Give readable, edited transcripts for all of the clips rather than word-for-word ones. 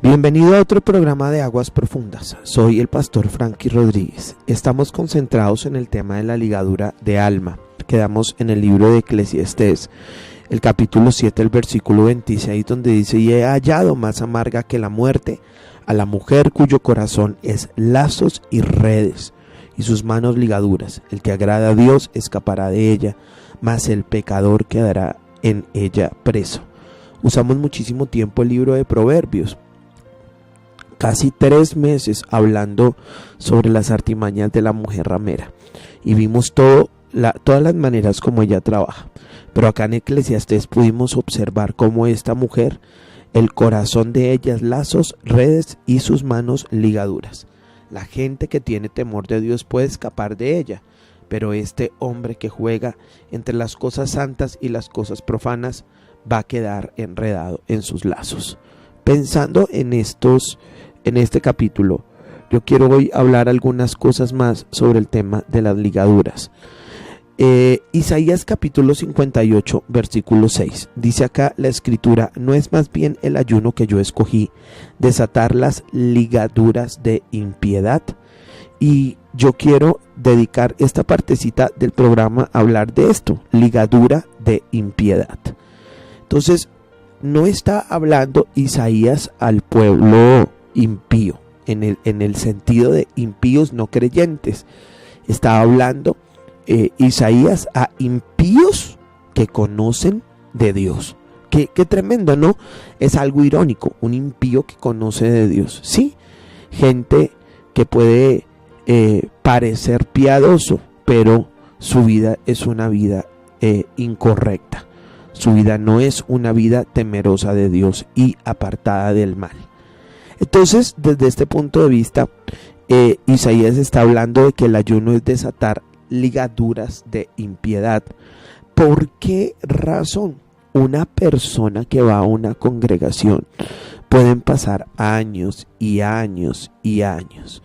Bienvenido a otro programa de Aguas Profundas. Soy el pastor Frankie Rodríguez. Estamos concentrados en el tema de la ligadura de alma. Quedamos en el libro de Eclesiastés, el capítulo 7, el versículo 26, donde dice: y he hallado más amarga que la muerte a la mujer cuyo corazón es lazos y redes, y sus manos ligaduras. El que agrada a Dios escapará de ella, mas el pecador quedará en ella preso. Usamos muchísimo tiempo el libro de Proverbios, casi 3 meses hablando sobre las artimañas de la mujer ramera, y vimos todas las maneras como ella trabaja. Pero acá en Eclesiastés pudimos observar cómo esta mujer, el corazón de ella es lazos, redes y sus manos ligaduras. La gente que tiene temor de Dios puede escapar de ella, pero este hombre que juega entre las cosas santas y las cosas profanas va a quedar enredado en sus lazos. Pensando en este capítulo, yo quiero hoy hablar algunas cosas más sobre el tema de las ligaduras. Isaías capítulo 58 versículo 6 dice acá la escritura: no es más bien el ayuno que yo escogí, desatar las ligaduras de impiedad. Y yo quiero dedicar esta partecita del programa a hablar de esto, ligadura de impiedad. Entonces, no está hablando Isaías al pueblo impío, en el sentido de impíos no creyentes. Está hablando Isaías a impíos que conocen de Dios. Qué tremendo, ¿no? Es algo irónico, un impío que conoce de Dios. Sí, gente que puede parecer piadoso, pero su vida es una vida incorrecta. Su vida no es una vida temerosa de Dios y apartada del mal. Entonces, desde este punto de vista, Isaías está hablando de que el ayuno es desatar ligaduras de impiedad. ¿Por qué razón? Una persona que va a una congregación pueden pasar años y años y años,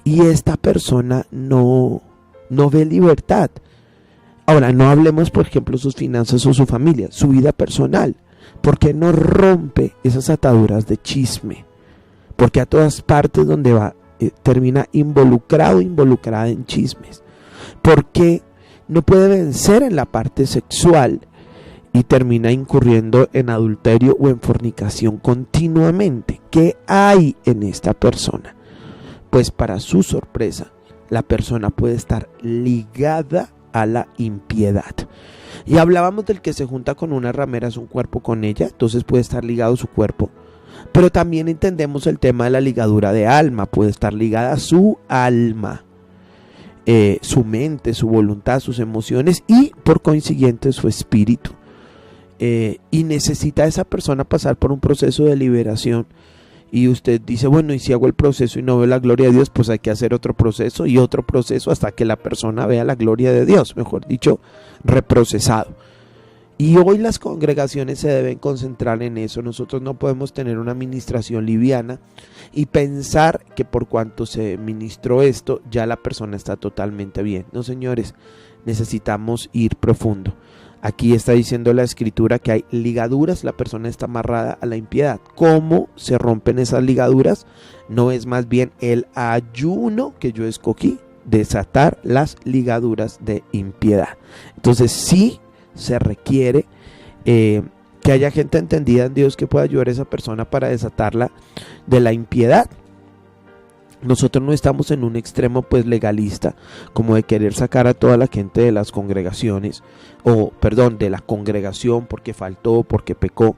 y esta persona no ve libertad. Ahora, no hablemos, por ejemplo, sus finanzas o su familia, su vida personal. ¿Por qué no rompe esas ataduras de chisme? Porque a todas partes donde va termina involucrada en chismes. ¿Por qué no puede vencer en la parte sexual y termina incurriendo en adulterio o en fornicación continuamente? ¿Qué hay en esta persona? Pues para su sorpresa, la persona puede estar ligada a la impiedad. Y hablábamos del que se junta con una ramera, es un cuerpo con ella, entonces puede estar ligado su cuerpo. Pero también entendemos el tema de la ligadura de alma, puede estar ligada a su alma, su mente, su voluntad, sus emociones y por consiguiente su espíritu. Y necesita esa persona pasar por un proceso de liberación. Y usted dice, bueno, y si hago el proceso y no veo la gloria de Dios, pues hay que hacer otro proceso y otro proceso hasta que la persona vea la gloria de Dios, mejor dicho, reprocesado. Y hoy las congregaciones se deben concentrar en eso. Nosotros no podemos tener una administración liviana y pensar que por cuanto se ministró esto, ya la persona está totalmente bien. No, señores, necesitamos ir profundo. Aquí está diciendo la escritura que hay ligaduras, la persona está amarrada a la impiedad. ¿Cómo se rompen esas ligaduras? No es más bien el ayuno que yo escogí, desatar las ligaduras de impiedad. Entonces sí se requiere que haya gente entendida en Dios que pueda ayudar a esa persona para desatarla de la impiedad. Nosotros no estamos en un extremo pues legalista, como de querer sacar a toda la gente de las congregaciones, de la congregación porque faltó, porque pecó.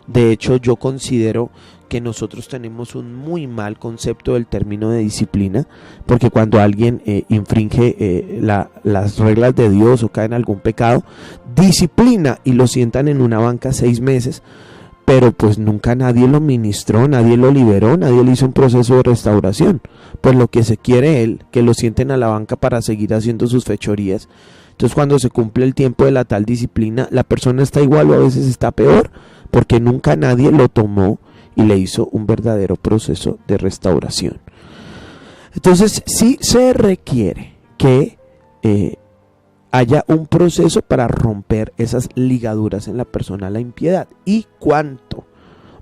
De hecho, yo considero que nosotros tenemos un muy mal concepto del término de disciplina, porque cuando alguien infringe las reglas de Dios o cae en algún pecado, disciplina y lo sientan en una banca 6 meses, pero pues nunca nadie lo ministró, nadie lo liberó, nadie le hizo un proceso de restauración. Pues lo que se quiere él, que lo sienten a la banca para seguir haciendo sus fechorías. Entonces cuando se cumple el tiempo de la tal disciplina, la persona está igual o a veces está peor, porque nunca nadie lo tomó y le hizo un verdadero proceso de restauración. Entonces sí se requiere que haya un proceso para romper esas ligaduras en la persona, la impiedad. ¿Y cuánto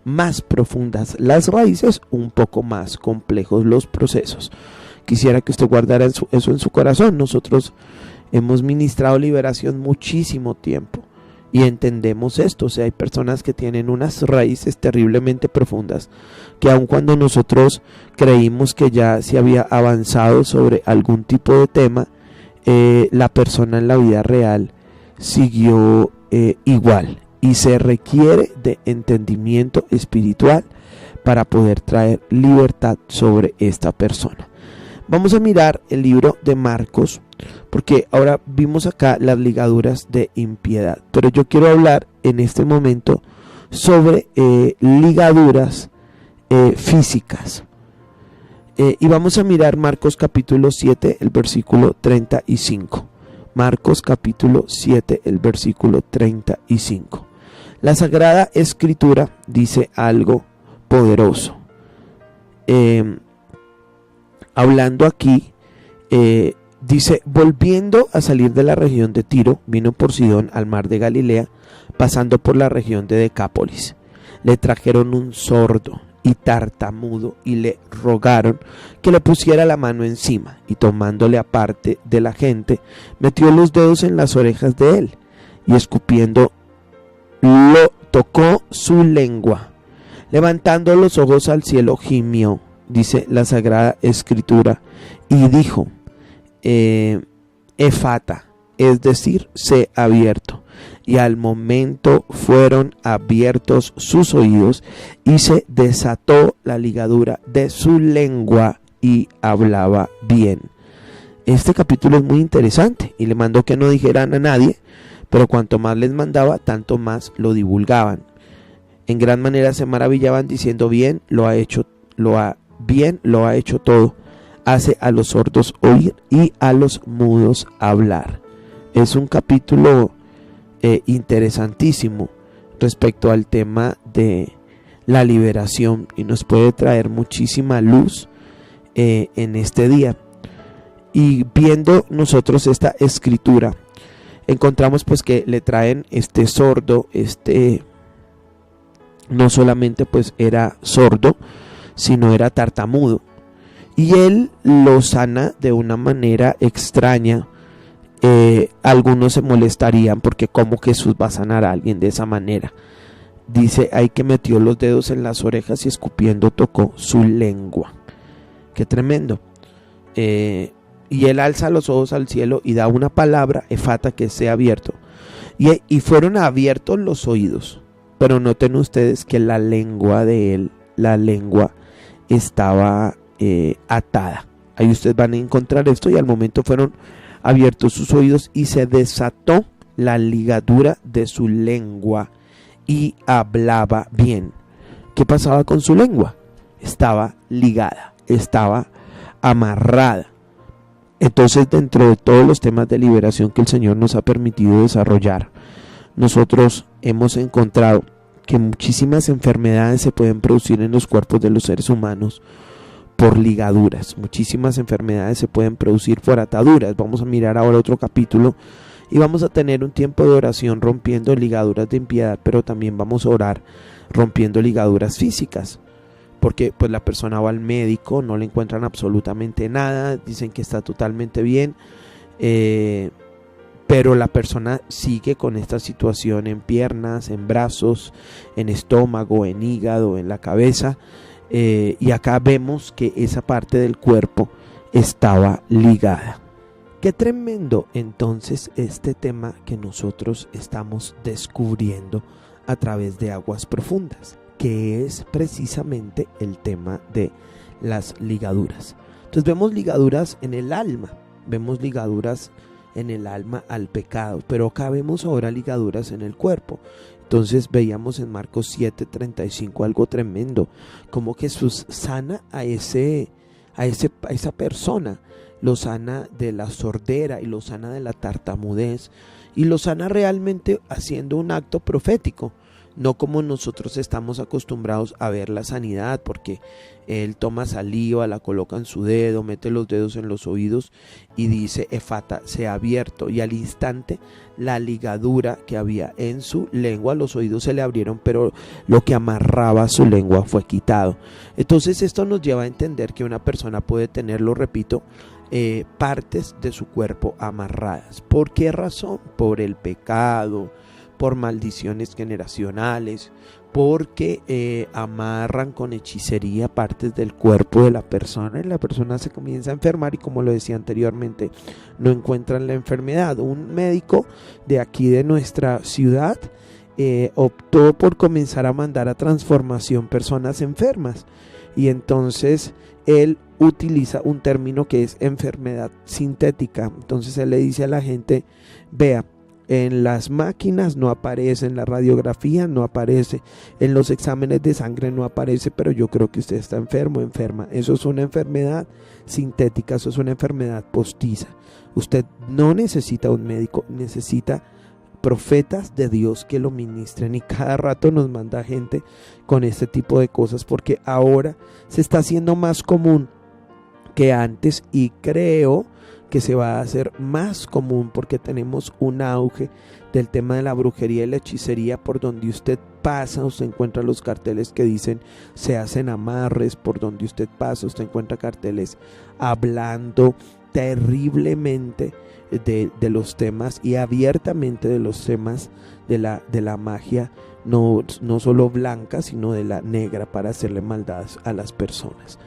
más profundas las raíces, un poco más complejos los procesos. Quisiera que usted guardara eso en su corazón. Nosotros hemos ministrado liberación muchísimo tiempo y entendemos esto. O sea, hay personas que tienen unas raíces terriblemente profundas que aun cuando nosotros creímos que ya se había avanzado sobre algún tipo de tema, la persona en la vida real siguió igual, y se requiere de entendimiento espiritual para poder traer libertad sobre esta persona. Vamos a mirar el libro de Marcos, porque ahora vimos acá las ligaduras de impiedad, pero yo quiero hablar en este momento sobre ligaduras físicas. Y vamos a mirar Marcos capítulo 7, el versículo 35. Marcos capítulo 7, el versículo 35. La Sagrada Escritura dice algo poderoso. Hablando aquí, dice: volviendo a salir de la región de Tiro, vino por Sidón al mar de Galilea, pasando por la región de Decápolis. Le trajeron un sordo y tartamudo y le rogaron que le pusiera la mano encima, y tomándole aparte de la gente, metió los dedos en las orejas de él y escupiendo lo tocó su lengua. Levantando los ojos al cielo, gimió, dice la Sagrada Escritura, y dijo: Efata, es decir, sé abierto. Y al momento fueron abiertos sus oídos y se desató la ligadura de su lengua y hablaba bien. Este capítulo es muy interesante y le mandó que no dijeran a nadie, pero cuanto más les mandaba, tanto más lo divulgaban. En gran manera se maravillaban diciendo: bien lo ha hecho todo. Hace a los sordos oír y a los mudos hablar. Es un capítulo interesantísimo respecto al tema de la liberación y nos puede traer muchísima luz en este día. Y viendo nosotros esta escritura, encontramos pues que le traen este sordo, no solamente pues era sordo, sino era tartamudo, y él lo sana de una manera extraña. Algunos se molestarían porque cómo Jesús va a sanar a alguien de esa manera. Dice ahí que metió los dedos en las orejas y escupiendo tocó su lengua. Qué tremendo. Y él alza los ojos al cielo y da una palabra, efata, que sea abierto. Y fueron abiertos los oídos. Pero noten ustedes que la lengua de él, la lengua estaba atada. Ahí ustedes van a encontrar esto, y al momento fueron abiertos sus oídos y se desató la ligadura de su lengua y hablaba bien. ¿Qué pasaba con su lengua? Estaba ligada, estaba amarrada. Entonces, dentro de todos los temas de liberación que el Señor nos ha permitido desarrollar, nosotros hemos encontrado que muchísimas enfermedades se pueden producir en los cuerpos de los seres humanos por ligaduras. Muchísimas enfermedades se pueden producir por ataduras. Vamos a mirar ahora otro capítulo y vamos a tener un tiempo de oración rompiendo ligaduras de impiedad, pero también vamos a orar rompiendo ligaduras físicas, porque pues la persona va al médico, no le encuentran absolutamente nada, dicen que está totalmente bien, pero la persona sigue con esta situación en piernas, en brazos, en estómago, en hígado, en la cabeza. Y acá vemos que esa parte del cuerpo estaba ligada. Qué tremendo entonces este tema que nosotros estamos descubriendo a través de Aguas Profundas, que es precisamente el tema de las ligaduras. Entonces vemos ligaduras en el alma, vemos ligaduras en el alma al pecado, pero acá vemos ahora ligaduras en el cuerpo. Entonces veíamos en Marcos 7:35 algo tremendo, como Jesús sana a esa persona, lo sana de la sordera y lo sana de la tartamudez, y lo sana realmente haciendo un acto profético. no como nosotros estamos acostumbrados a ver la sanidad, porque él toma saliva, la coloca en su dedo, mete los dedos en los oídos y dice: Efata, se ha abierto, y al instante la ligadura que había en su lengua, los oídos se le abrieron, pero lo que amarraba su lengua fue quitado. Entonces esto nos lleva a entender que una persona puede tener, lo repito, partes de su cuerpo amarradas. ¿Por qué razón? Por el pecado, por maldiciones generacionales, porque amarran con hechicería partes del cuerpo de la persona, y la persona se comienza a enfermar, y como lo decía anteriormente, no encuentran la enfermedad. Un médico de aquí de nuestra ciudad optó por comenzar a mandar a transformación personas enfermas, y entonces él utiliza un término que es enfermedad sintética. Entonces él le dice a la gente: vea, en las máquinas no aparece, en la radiografía no aparece, en los exámenes de sangre no aparece, pero yo creo que usted está enfermo, enferma. Eso es una enfermedad sintética, eso es una enfermedad postiza. Usted no necesita un médico, necesita profetas de Dios que lo ministren, y cada rato nos manda gente con este tipo de cosas, porque ahora se está haciendo más común que antes, y creo que se va a hacer más común porque tenemos un auge del tema de la brujería y la hechicería. Por donde usted pasa, usted encuentra los carteles que dicen se hacen amarres. Por donde usted pasa, usted encuentra carteles hablando terriblemente de los temas, y abiertamente de los temas de la magia, no solo blanca, sino de la negra, para hacerle maldades a las personas.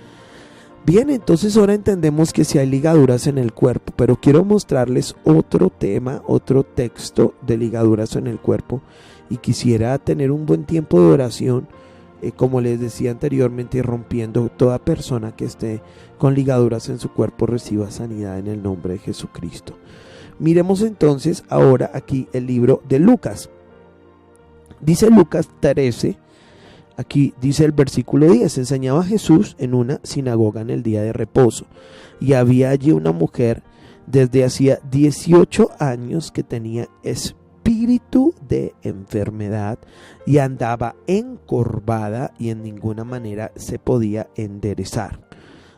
Bien, entonces ahora entendemos que sí hay ligaduras en el cuerpo, pero quiero mostrarles otro tema, otro texto de ligaduras en el cuerpo, y quisiera tener un buen tiempo de oración, como les decía anteriormente, rompiendo toda persona que esté con ligaduras en su cuerpo reciba sanidad en el nombre de Jesucristo. Miremos entonces ahora aquí el libro de Lucas. Dice Lucas 13. Aquí dice el versículo 10: enseñaba Jesús en una sinagoga en el día de reposo, y había allí una mujer desde hacía 18 años que tenía espíritu de enfermedad, y andaba encorvada, y en ninguna manera se podía enderezar.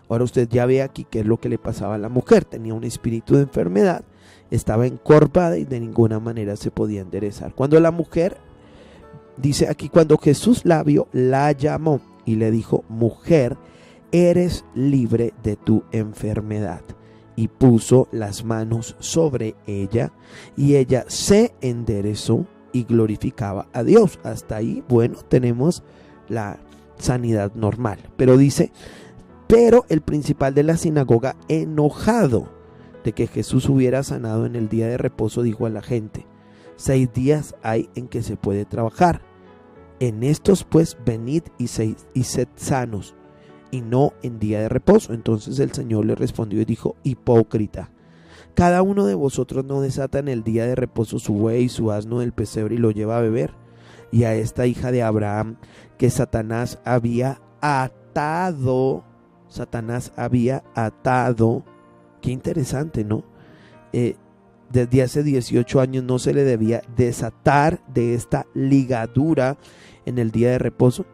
Ahora usted ya ve aquí qué es lo que le pasaba a la mujer. Tenía un espíritu de enfermedad, estaba encorvada y de ninguna manera se podía enderezar. Cuando la mujer, dice aquí, cuando Jesús la vio, la llamó y le dijo: mujer, eres libre de tu enfermedad. Y puso las manos sobre ella, y ella se enderezó y glorificaba a Dios. Hasta ahí, bueno, tenemos la sanidad normal. Pero dice: pero el principal de la sinagoga, enojado de que Jesús hubiera sanado en el día de reposo, dijo a la gente: 6 días hay en que se puede trabajar. En estos pues venid y sed sanos, y no en día de reposo. Entonces el Señor le respondió y dijo: hipócrita, cada uno de vosotros no desata en el día de reposo su buey y su asno del pesebre y lo lleva a beber. Y a esta hija de Abraham, que Satanás había atado, qué interesante, ¿no? Desde hace 18 años no se le debía desatar de esta ligadura en el día de reposo.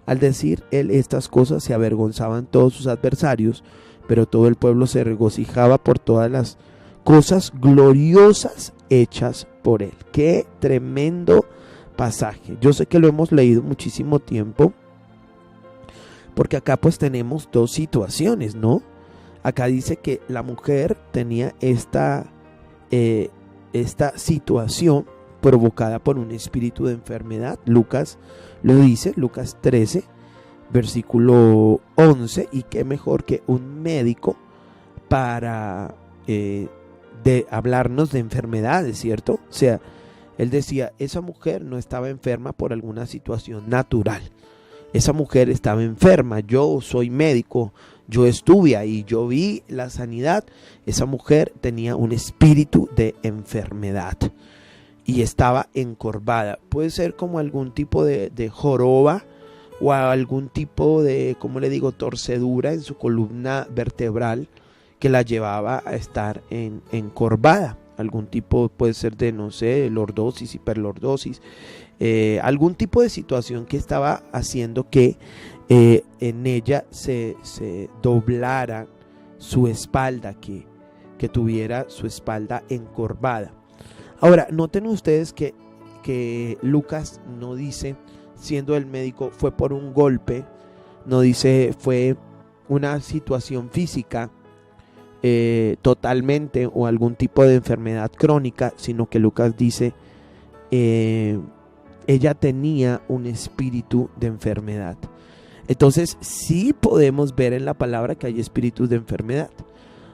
Al decir él estas cosas, se avergonzaban todos sus adversarios, pero todo el pueblo se regocijaba por todas las cosas gloriosas hechas por él. Qué tremendo pasaje. Yo sé que lo hemos leído muchísimo tiempo, porque acá pues tenemos dos situaciones, ¿no? Acá dice que la mujer tenía esta situación provocada por un espíritu de enfermedad. Lucas lo dice, Lucas 13, versículo 11, y qué mejor que un médico para hablarnos de enfermedades, ¿cierto? O sea, él decía, esa mujer no estaba enferma por alguna situación natural. Esa mujer estaba enferma, yo soy médico, yo estuve ahí, yo vi la sanidad. Esa mujer tenía un espíritu de enfermedad y estaba encorvada. Puede ser como algún tipo de joroba o algún tipo de, como le digo, torcedura en su columna vertebral que la llevaba a estar encorvada. Algún tipo, puede ser de, no sé, lordosis, hiperlordosis, algún tipo de situación que estaba haciendo que en ella se doblara su espalda, que tuviera su espalda encorvada. Ahora, noten ustedes que Lucas no dice, siendo el médico, fue por un golpe, no dice fue una situación física totalmente o algún tipo de enfermedad crónica, sino que Lucas dice ella tenía un espíritu de enfermedad. Entonces sí podemos ver en la palabra que hay espíritus de enfermedad.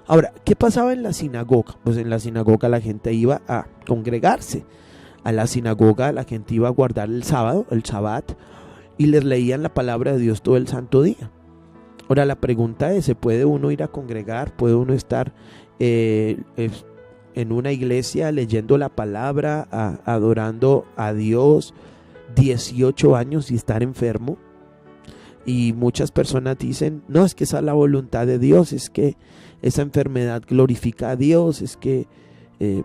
Ahora, ¿qué pasaba en la sinagoga? Pues en la sinagoga la gente iba a congregarse. A la sinagoga la gente iba a guardar el sábado, el Shabbat, y les leían la palabra de Dios todo el santo día. Ahora la pregunta es, ¿se puede uno ir a congregar? ¿Puede uno estar en una iglesia leyendo la palabra, adorando a Dios 18 años y estar enfermo? Y muchas personas dicen, no, es que esa es la voluntad de Dios, es que esa enfermedad glorifica a Dios, es que,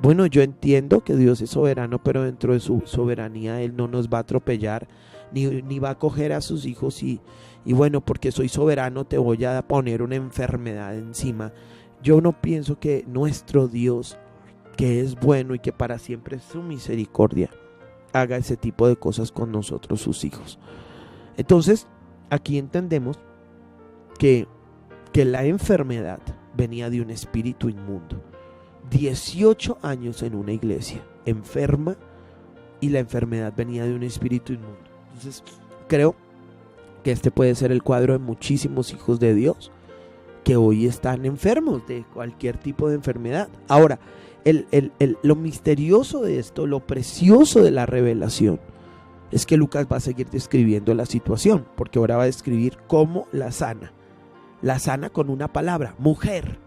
bueno, yo entiendo que Dios es soberano, pero dentro de su soberanía Él no nos va a atropellar, ni va a coger a sus hijos y bueno, porque soy soberano te voy a poner una enfermedad encima. Yo no pienso que nuestro Dios, que es bueno y que para siempre es su misericordia, haga ese tipo de cosas con nosotros, sus hijos. Entonces, aquí entendemos que la enfermedad venía de un espíritu inmundo. 18 años en una iglesia, enferma, y la enfermedad venía de un espíritu inmundo. Entonces, creo que este puede ser el cuadro de muchísimos hijos de Dios que hoy están enfermos de cualquier tipo de enfermedad. Ahora, lo misterioso de esto, lo precioso de la revelación, es que Lucas va a seguir describiendo la situación, porque ahora va a describir cómo la sana con una palabra: mujer,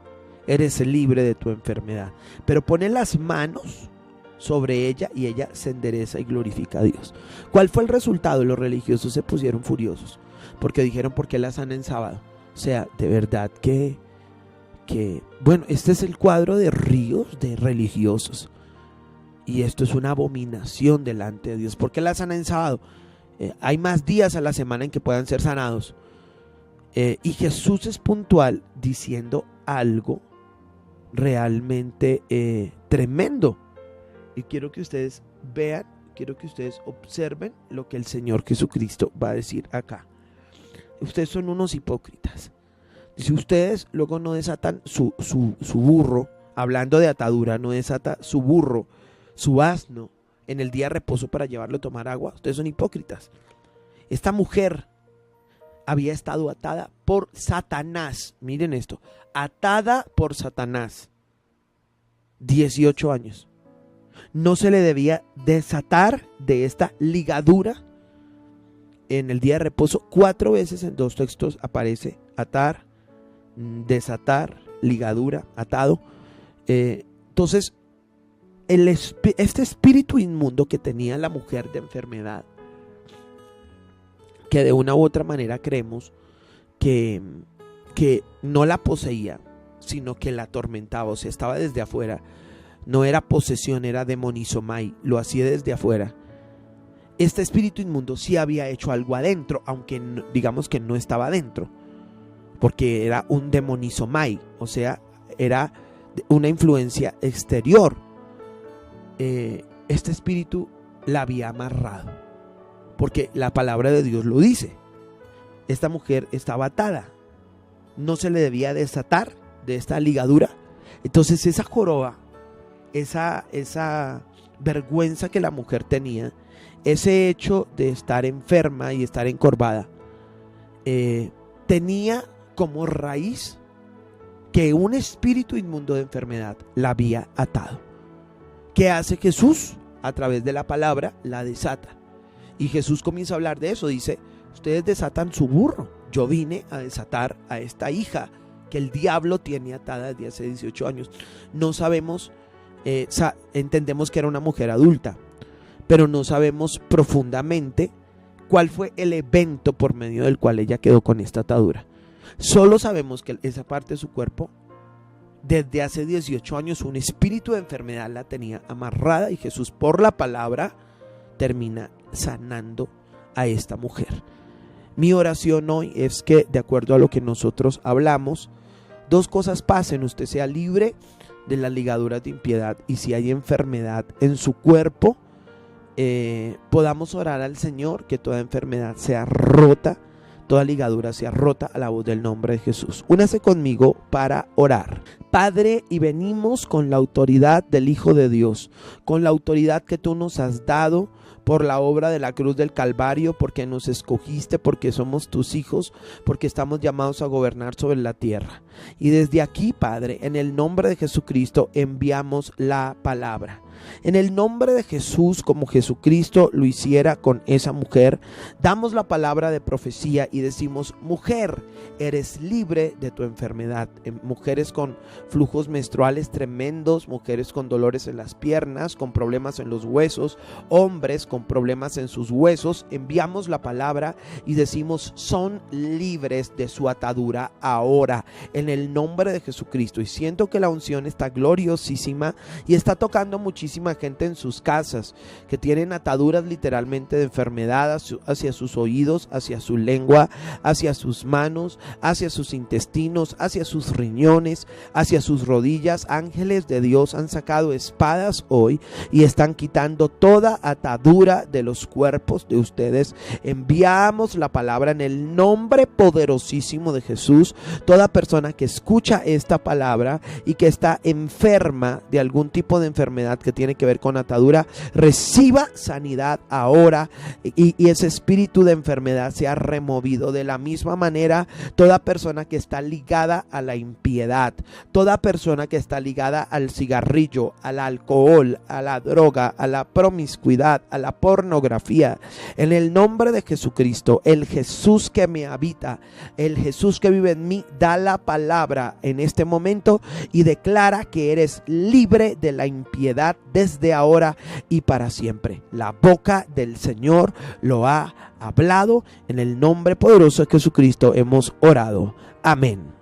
eres libre de tu enfermedad. Pero pone las manos sobre ella y ella se endereza y glorifica a Dios. ¿Cuál fue el resultado? Los religiosos se pusieron furiosos porque dijeron, ¿por qué la sana en sábado? O sea, de verdad que bueno, este es el cuadro de ríos de religiosos. Y esto es una abominación delante de Dios. ¿Por qué la sana en sábado? Hay más días a la semana en que puedan ser sanados. Y Jesús es puntual diciendo algo realmente tremendo. Y quiero que ustedes vean, quiero que ustedes observen lo que el Señor Jesucristo va a decir acá. Ustedes son unos hipócritas. Si ustedes luego no desatan su burro, hablando de atadura, no desata su burro, su asno, en el día de reposo para llevarlo a tomar agua, ustedes son hipócritas. Esta mujer había estado atada por Satanás. Miren esto, atada por Satanás 18 años. No se le debía desatar de esta ligadura. En el día de reposo 4 veces en 2 textos aparece atar, desatar, ligadura, atado. Entonces este espíritu inmundo que tenía la mujer de enfermedad, que de una u otra manera creemos que no la poseía, sino que la atormentaba, o sea, estaba desde afuera. No era posesión, era demonizomai, lo hacía desde afuera. Este espíritu inmundo sí había hecho algo adentro, aunque digamos que no estaba adentro, porque era un demonizomai, o sea, era una influencia exterior. Este espíritu la había amarrado, porque la palabra de Dios lo dice. Esta mujer estaba atada, no se le debía desatar de esta ligadura. Entonces esa joroba, esa vergüenza que la mujer tenía, ese hecho de estar enferma y estar encorvada, tenía como raíz que un espíritu inmundo de enfermedad la había atado. ¿Qué hace Jesús? A través de la palabra la desata. Y Jesús comienza a hablar de eso. Dice, ustedes desatan su burro. Yo vine a desatar a esta hija que el diablo tiene atada desde hace 18 años. No sabemos, entendemos que era una mujer adulta, pero no sabemos profundamente cuál fue el evento por medio del cual ella quedó con esta atadura. Solo sabemos que esa parte de su cuerpo, desde hace 18 años, un espíritu de enfermedad la tenía amarrada, y Jesús por la palabra termina sanando a esta mujer. Mi oración hoy es que, de acuerdo a lo que nosotros hablamos, dos cosas pasen: usted sea libre de las ligaduras de impiedad, y si hay enfermedad en su cuerpo, podamos orar al Señor que toda enfermedad sea rota, toda ligadura sea rota a la voz del nombre de Jesús. Únase conmigo para orar. Padre, y venimos con la autoridad del Hijo de Dios, con la autoridad que tú nos has dado por la obra de la cruz del Calvario, porque nos escogiste, porque somos tus hijos, porque estamos llamados a gobernar sobre la tierra. Y desde aquí, Padre, en el nombre de Jesucristo, enviamos la palabra. En el nombre de Jesús, como Jesucristo lo hiciera con esa mujer, damos la palabra de profecía y decimos: mujer, eres libre de tu enfermedad. Mujeres con flujos menstruales tremendos, mujeres con dolores en las piernas, con problemas en los huesos, hombres con problemas en sus huesos, enviamos la palabra y decimos: son libres de su atadura ahora, en el nombre de Jesucristo. Y siento que la unción está gloriosísima y está tocando muchísima gente en sus casas que tienen ataduras literalmente de enfermedad hacia sus oídos, hacia su lengua, hacia sus manos, hacia sus intestinos, hacia sus riñones, hacia sus rodillas. Ángeles de Dios han sacado espadas hoy y están quitando toda atadura de los cuerpos de ustedes. Enviamos la palabra en el nombre poderosísimo de Jesús. Toda persona que escucha esta palabra y que está enferma de algún tipo de enfermedad que tiene que ver con atadura, reciba sanidad ahora, y ese espíritu de enfermedad sea removido. De la misma manera, toda persona que está ligada a la impiedad, toda persona que está ligada al cigarrillo, al alcohol, a la droga, a la promiscuidad, a la pornografía, en el nombre de Jesucristo, el Jesús que me habita, el Jesús que vive en mí, da la palabra en este momento y declara que eres libre de la impiedad desde ahora y para siempre. La boca del Señor lo ha hablado. En el nombre poderoso de Jesucristo hemos orado. Amén.